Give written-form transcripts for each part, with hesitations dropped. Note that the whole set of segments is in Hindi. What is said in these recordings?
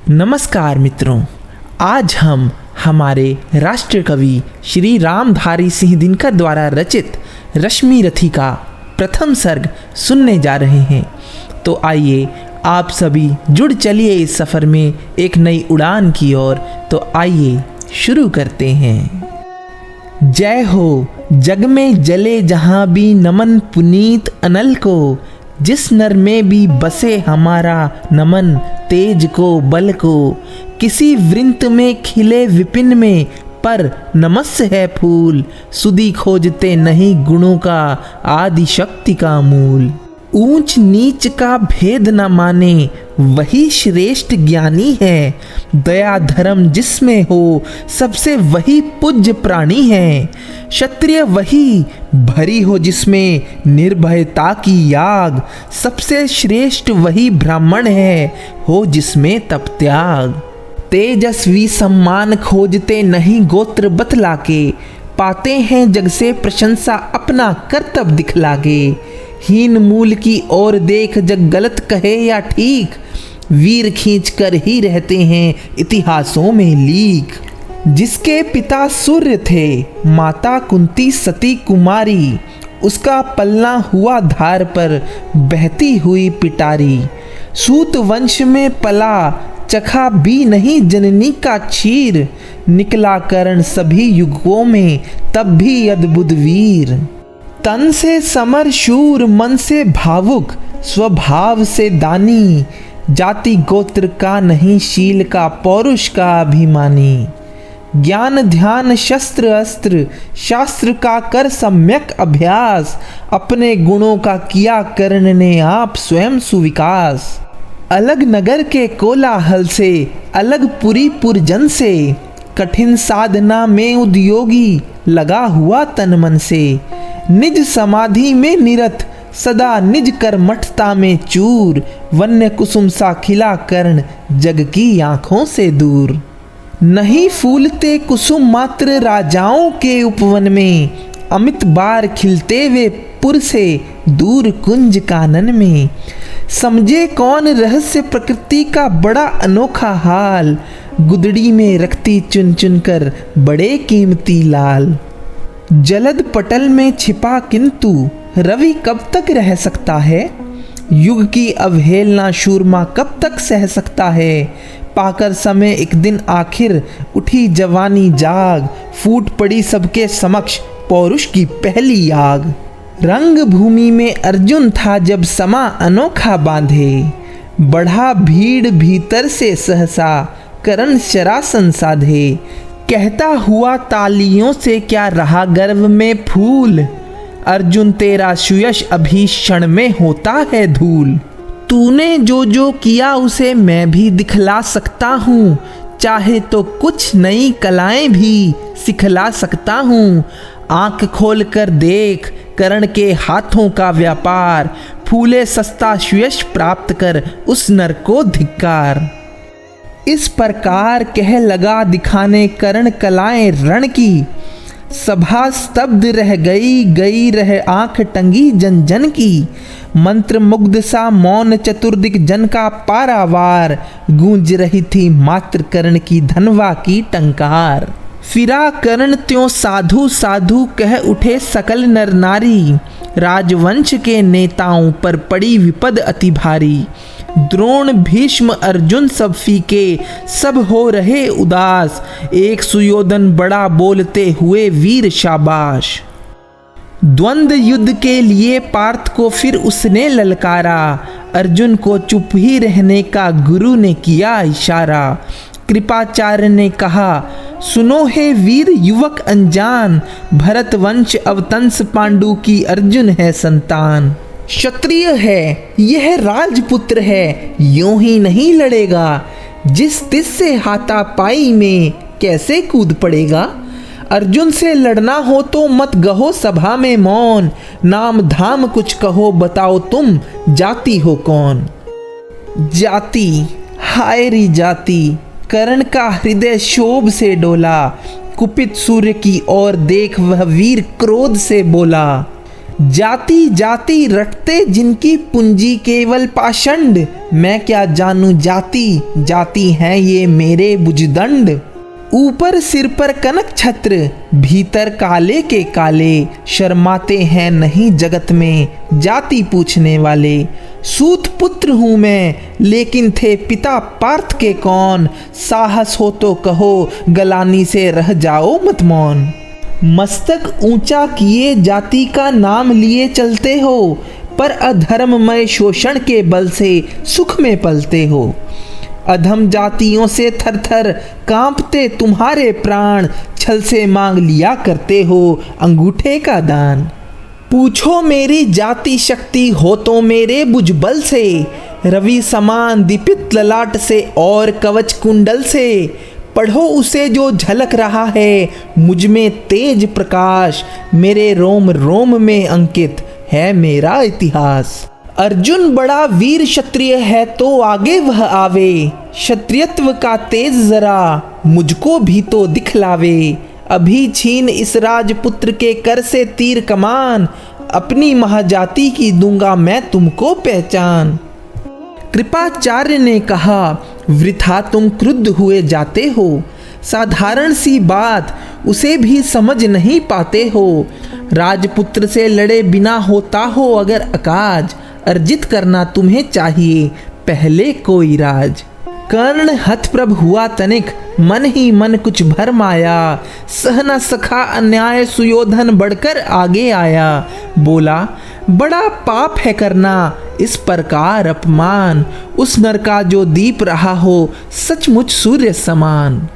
नमस्कार मित्रों, आज हम हमारे राष्ट्र कवि श्री रामधारी सिंह दिनकर द्वारा रचित रश्मि रथी का प्रथम सर्ग सुनने जा रहे हैं। तो आइए आप सभी जुड़ चलिए इस सफ़र में एक नई उड़ान की ओर। तो आइए शुरू करते हैं। जय हो जग में जले जहाँ भी नमन पुनीत अनल को, जिस नर में भी बसे हमारा नमन तेज को बल को। किसी वृंत में खिले विपिन में पर नमस्य है फूल, सुधि खोजते नहीं गुणों का आदि शक्ति का मूल। ऊंच नीच का भेद न माने वही श्रेष्ठ ज्ञानी है, दया धर्म जिसमें हो सबसे वही पूज्य प्राणी है। क्षत्रिय वही भरी हो जिसमें निर्भयता की आग, सबसे श्रेष्ठ वही ब्राह्मण है हो जिसमें तप त्याग। तेजस्वी सम्मान खोजते नहीं गोत्र बतला के, पाते हैं जग से प्रशंसा अपना कर्तव्य दिखलागे। हीन मूल की ओर देख जग गलत कहे या ठीक, वीर खींच कर ही रहते हैं इतिहासों में लीक। जिसके पिता सूर्य थे माता कुंती सती कुमारी, उसका पलना हुआ धार पर बहती हुई पिटारी। सूत वंश में पला चखा भी नहीं जननी का क्षीर, निकला कर्ण सभी युगों में तब भी अद्भुत वीर। तन से समर शूर मन से भावुक स्वभाव से दानी, जाति गोत्र का नहीं शील का पौरुष का अभिमानी। ज्ञान ध्यान शस्त्र अस्त्र शास्त्र का कर सम्यक अभ्यास, अपने गुणों का किया कर्ण ने आप स्वयं सुविकास। अलग नगर के कोलाहल से अलग पुरी पुरजन से, कठिन साधना में उद्योगी लगा हुआ तन मन से। निज समाधि में निरत सदा निज कर्मठता में चूर, वन्य कुसुम सा खिला कर्ण जग की आंखों से दूर। नहीं फूलते कुसुम मात्र राजाओं के उपवन में, अमित बार खिलते वे पुर से दूर कुंज कानन में। समझे कौन रहस्य प्रकृति का बड़ा अनोखा हाल, गुदड़ी में रखती चुन चुन कर बड़े कीमती लाल। जलद पटल में छिपा किंतु रवि कब तक रह सकता है, युग की अवहेलना शूरमा कब तक सह सकता है। पाकर समय एक दिन आखिर उठी जवानी जाग, फूट पड़ी सबके समक्ष पौरुष की पहली आग। रंग भूमि में अर्जुन था जब समा अनोखा बांधे, बढ़ा भीड़ भीतर से सहसा करण शरासन साधे। कहता हुआ तालियों से क्या रहा गर्व में फूल, अर्जुन तेरा सुयश अभी क्षण में होता है धूल। तूने जो जो किया उसे मैं भी दिखला सकता हूँ, चाहे तो कुछ नई कलाएं भी सिखला सकता हूँ। आंख खोल कर देख कर्ण के हाथों का व्यापार, फूले सस्ता सुयश प्राप्त कर उस नर को धिक्कार। इस प्रकार कह लगा दिखाने कर्ण कलाएं रण की, सभा स्तब्ध रह गई रह आंख टंगी जन जन की। मंत्र मुग्ध सा मौन चतुर्दिक जन का पारावार, गूंज रही थी मात्र कर्ण की धनवा की टंकार। फिरा कर्ण त्यों साधु साधु कह उठे सकल नर नारी, राजवंश के नेताओं पर पड़ी विपद अति भारी। द्रोण भीष्म अर्जुन सब फीके सब हो रहे उदास, एक सुयोधन बड़ा बोलते हुए वीर शाबाश। द्वंद्व युद्ध के लिए पार्थ को फिर उसने ललकारा, अर्जुन को चुप ही रहने का गुरु ने किया इशारा। कृपाचार्य ने कहा सुनो हे वीर युवक अनजान, भरत वंश अवतंस पांडु की अर्जुन है संतान। क्षत्रिय है यह राजपुत्र है यूं ही नहीं लड़ेगा, जिस तिस से हाथापाई में कैसे कूद पड़ेगा। अर्जुन से लड़ना हो तो मत गहो सभा में मौन, नाम धाम कुछ कहो बताओ तुम जाति हो कौन। जाति हाय री जाति, कर्ण का हृदय शोभ से डोला, कुपित सूर्य की ओर देख वह वीर क्रोध से बोला। जाति जाति रटते जिनकी पूंजी केवल पाषंड, मैं क्या जानूं जाति जाति हैं ये मेरे बुजदंड। ऊपर सिर पर कनक छत्र, भीतर काले के काले, शर्माते हैं नहीं जगत में जाति पूछने वाले। सूत पुत्र हूँ मैं, लेकिन थे पिता पार्थ के कौन, साहस हो तो कहो गलानी से रह जाओ मत मौन। मस्तक ऊंचा किए जाति का नाम लिए चलते हो, पर अधर्ममय शोषण के बल से सुख में पलते हो। अधम जातियों से थर थर कांपते तुम्हारे प्राण, छल से मांग लिया करते हो अंगूठे का दान। पूछो मेरी जाति शक्ति हो तो मेरे भुजबल से, रवि समान दीपित ललाट से और कवच कुंडल से। पढ़ो उसे जो झलक रहा है मुझ में तेज प्रकाश, मेरे रोम रोम में अंकित है मेरा इतिहास। अर्जुन बड़ा वीर क्षत्रिय है तो आगे वह आवे, क्षत्रियत्व का तेज जरा मुझको भी तो दिखलावे। अभी छीन इस राजपुत्र के कर से तीर कमान, अपनी महाजाति की दूंगा मैं तुमको पहचान। कृपाचार्य ने कहा वृथा तुम क्रुद्ध हुए जाते हो, साधारण सी बात उसे भी समझ नहीं पाते हो। राजपुत्र से लड़े बिना होता हो अगर अकाज, अर्जित करना तुम्हें चाहिए पहले कोई राज। कर्ण हतप्रभ हुआ तनिक, मन ही मन कुछ भरम आया, सह न सखा अन्याय सुयोधन बढ़कर आगे आया। बोला बड़ा पाप है करना इस प्रकार अपमान, उस नर का जो दीप रहा हो सचमुच सूर्य समान।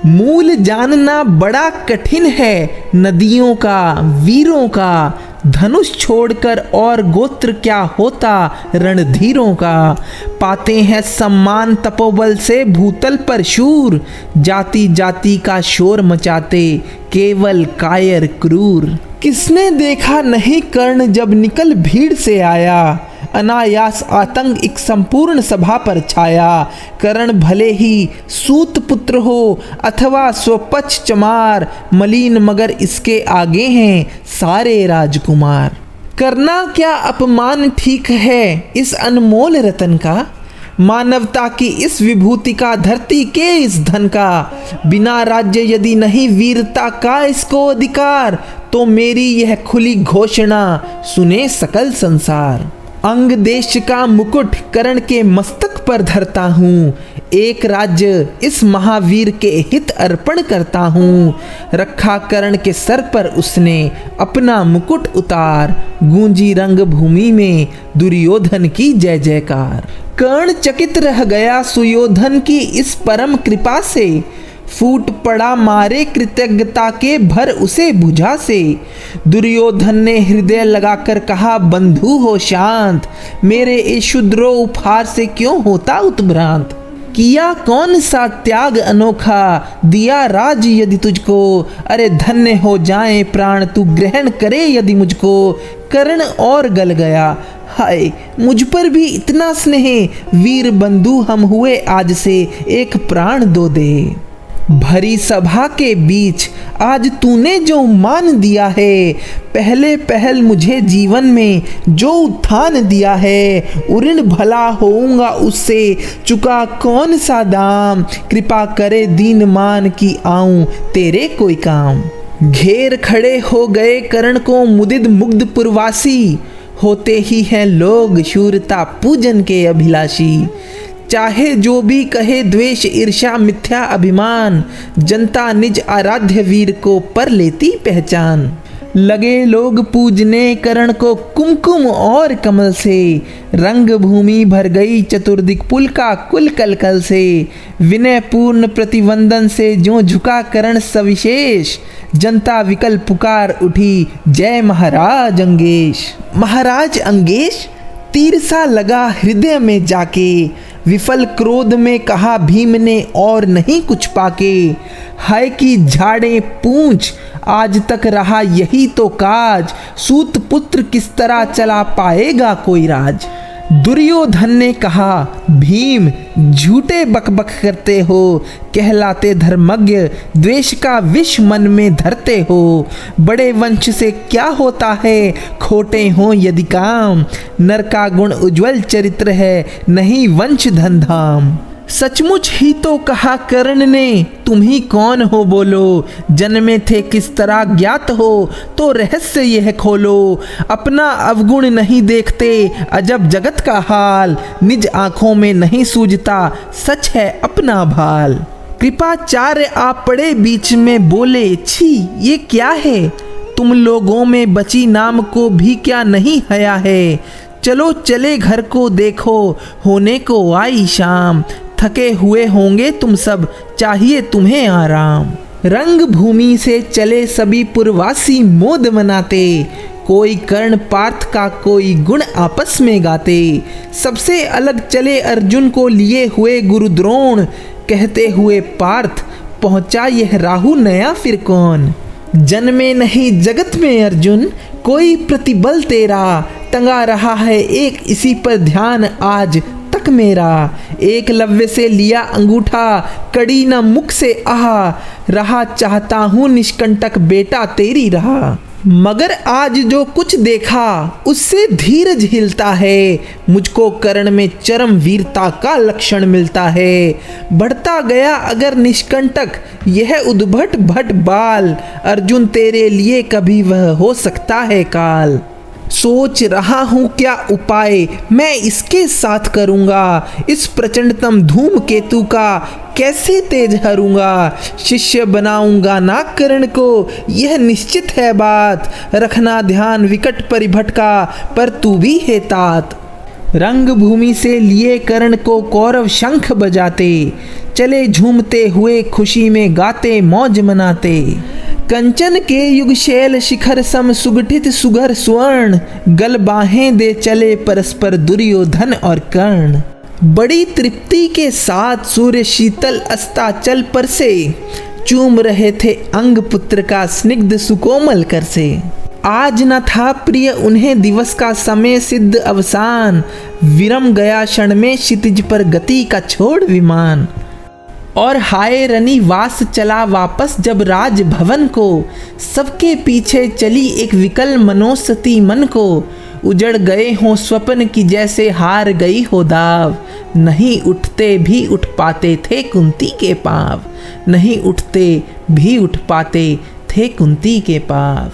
मूल जानना बड़ा कठिन है नदियों का वीरों का, धनुष छोड़कर और गोत्र क्या होता रणधीरों का। पाते हैं सम्मान तपोबल से भूतल पर शूर, जाति जाति का शोर मचाते केवल कायर क्रूर। किसने देखा नहीं कर्ण जब निकल भीड़ से आया, अनायास आतंक एक संपूर्ण सभा पर छाया। कर्ण भले ही सूत पुत्र हो अथवा स्वपक्ष चमार, मलिन मगर इसके आगे हैं सारे राजकुमार। करना क्या अपमान ठीक है इस अनमोल रतन का, मानवता की इस विभूति का धरती के इस धन का। बिना राज्य यदि नहीं वीरता का इसको अधिकार, तो मेरी यह खुली घोषणा सुने सकल संसार। अंग देश का मुकुट कर्ण के मस्तक पर धरता हूँ, एक राज्य इस महावीर के हित अर्पण करता हूँ। रखा कर्ण के सर पर उसने अपना मुकुट उतार, गूंजी रंग भूमि में दुर्योधन की जय जयकार। कर्ण चकित रह गया सुयोधन की इस परम कृपा से, फूट पड़ा मारे कृतज्ञता के भर उसे बुझा से। दुर्योधन ने हृदय लगाकर कहा बंधु हो शांत, मेरे इस शुद्रो उपहार से क्यों होता उत्भ्रांत। किया कौन सा त्याग अनोखा दिया राज यदि तुझको, अरे धन्य हो जाए प्राण तू ग्रहण करे यदि मुझको। कर्ण और गल गया, हाय मुझ पर भी इतना स्नेह, वीर बंधु हम हुए आज से एक प्राण दो दे। भरी सभा के बीच आज तूने जो मान दिया है, पहले पहल मुझे जीवन में जो उत्थान दिया है, उऋण भला होऊंगा उससे चुका कौन सा दाम। कृपा करे दीन मान की आऊं तेरे कोई काम। घेर खड़े हो गए कर्ण को मुदित मुग्ध पुरवासी, होते ही हैं लोग शूरता पूजन के अभिलाषी। चाहे जो भी कहे द्वेष ईर्ष्या मिथ्या अभिमान, जनता निज आराध्य वीर को पर लेती पहचान। लगे लोग पूजने कर्ण को कुमकुम और कमल से, रंग भूमि भर गई चतुर्दिक पुल का कुल कलकल से। विनय पूर्ण प्रतिवंदन से जो झुका कर्ण सविशेष, जनता विकल पुकार उठी जय महाराज अंगेश। महाराज अंगेश तीर सा लगा हृदय में जाके, विफल क्रोध में कहा भीम ने और नहीं कुछ पाके। हाय की झाड़े पूंछ आज तक रहा यही तो काज, सूत पुत्र किस तरह चला पाएगा कोई राज। दुर्योधन ने कहा, भीम झूठे बकबक करते हो, कहलाते धर्मज्ञ, द्वेष का विष मन में धरते हो। बड़े वंश से क्या होता है, खोटे हो यदि काम, नर का गुण उज्ज्वल चरित्र है, नहीं वंश धन धाम। सचमुच ही तो कहा कर्ण ने, तुम ही कौन हो बोलो, जन्मे थे किस तरह ज्ञात हो, तो रहस्य यह खोलो। अपना अवगुण नहीं देखते, अजब जगत का हाल, निज आंखों में नहीं सूझता, सच है अपना भाल। कृपाचार्य आप पड़े बीच में बोले, छी ये क्या है, तुम लोगों में बची नाम को भी क्या नहीं हया है। चलो चले घर को देखो, होने को आई शाम, थके हुए होंगे तुम सब, चाहिए तुम्हें आराम। रंग भूमि से चले सभी पुरवासी मोद मनाते, कोई कर्ण पार्थ का कोई गुण आपस में गाते। सबसे अलग चले अर्जुन को लिए हुए गुरु द्रोण, कहते हुए पार्थ पहुंचा यह राहु नया फिर कौन। जन्मे नहीं जगत में अर्जुन, कोई प्रतिबल तेरा, टंगा रहा है एक इसी पर ध्यान आज तक मेरा। एकलव्य से लिया अंगूठा, कड़ी न मुख से आहा, रहा चाहता हूँ निष्कंटक बेटा तेरी रहा। मगर आज जो कुछ देखा, उससे धीरज हिलता है, मुझको कर्ण में चरम वीरता का लक्षण मिलता है। बढ़ता गया अगर निष्कंटक यह उद्भट भट बाल, अर्जुन तेरे लिए कभी वह हो सकता है काल। सोच रहा हूँ क्या उपाय मैं इसके साथ करूँगा, इस प्रचंडतम धूमकेतु का कैसे तेज हरूंगा। शिष्य बनाऊंगा ना कर्ण को, यह निश्चित है बात, रखना ध्यान विकट परिभट का, पर तू भी है तात। रंग भूमि से लिए कर्ण को कौरव शंख बजाते, चले झूमते हुए खुशी में गाते मौज मनाते। कंचन के युगशैल शिखर सम सुगठित सुघर स्वर्ण, गल बाहें दे चले परस्पर दुर्योधन और कर्ण। बड़ी तृप्ति के साथ सूर्य शीतल अस्ताचल पर से, चूम रहे थे अंग पुत्र का स्निग्ध सुकोमल कर से। आज न था प्रिय उन्हें दिवस का समय सिद्ध अवसान, विरम गया क्षण में क्षितिज पर गति का छोड़ विमान। और हाय रनिवास चला वापस जब राज भवन को, सबके पीछे चली एक विकल मनोसती मन को। उजड़ गए हों स्वप्न की जैसे हार गई हो दाव, नहीं उठते भी उठ पाते थे कुंती के पाँव, नहीं उठते भी उठ पाते थे कुंती के पाँव।